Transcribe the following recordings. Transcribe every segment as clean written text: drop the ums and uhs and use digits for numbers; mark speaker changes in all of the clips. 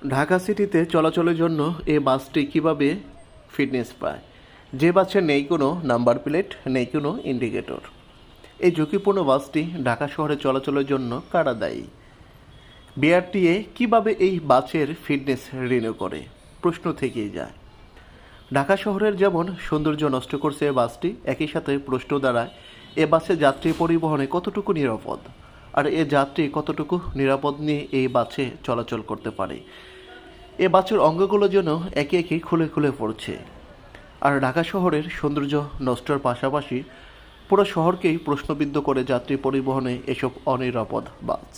Speaker 1: ঢাকা সিটিতে চলাচলের জন্য এই বাসটি কিভাবে ফিটনেস পায়? যে বাসে নেই কোনো নাম্বার প্লেট, নেই কোনো ইন্ডিকেটর। এই ঝুঁকিপূর্ণ বাসটি ঢাকা শহরে চলাচলের জন্য কারা দায়ী? বিআরটিএ কিভাবে এই বাসের ফিটনেস রিনিউ করে? প্রশ্ন থেকেই যায়। ঢাকা শহরের যেমন সৌন্দর্য নষ্ট করছে এ বাসটি, একই সাথে প্রশ্ন দাঁড়ায় এ বাসে যাত্রী পরিবহনে কতটুকু নিরাপদ, আর এ যাত্রী কতটুকু নিরাপদ নিয়ে এই বাসে চলাচল করতে পারে। এ বাসের অঙ্গগুলো যেন একে একে খুলে খুলে পড়ছে, আর ঢাকা শহরের সৌন্দর্য নষ্টের পাশাপাশি পুরো শহরকেই প্রশ্নবিদ্ধ করে যাত্রী পরিবহনে এসব অনিরাপদ বাস।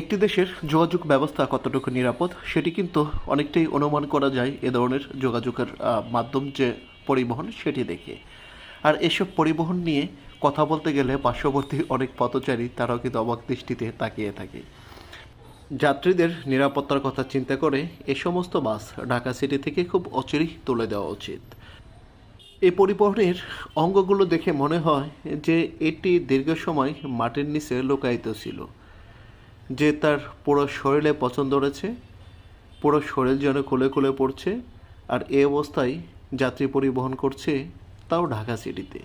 Speaker 1: একটি দেশের যোগাযোগ ব্যবস্থা কতটুকু নিরাপদ সেটি কিন্তু অনেকটাই অনুমান করা যায় এ ধরনের যোগাযোগের মাধ্যম যে পরিবহন সেটি দেখে। আর এসব পরিবহন নিয়ে কথা বলতে গেলে পার্শ্ববর্তী অনেক পথচারী তারাও কিন্তু অবাক দৃষ্টিতে তাকিয়ে থাকে। যাত্রীদের নিরাপত্তার কথা চিন্তা করে এ সমস্ত বাস ঢাকা সিটি থেকে খুব অচিরেই তুলে দেওয়া উচিত। এই পরিবহনের অঙ্গগুলো দেখে মনে হয় যে এটি দীর্ঘ সময় মাটির নিচে লুকায়িত ছিল, যে তার পুরো শরীরে পছন্দ রয়েছে, পুরো শরীর যেন খুলে খুলে পড়ছে, আর এ অবস্থায় যাত্রী পরিবহন করছে, তাও ঢাকা সিটিতে।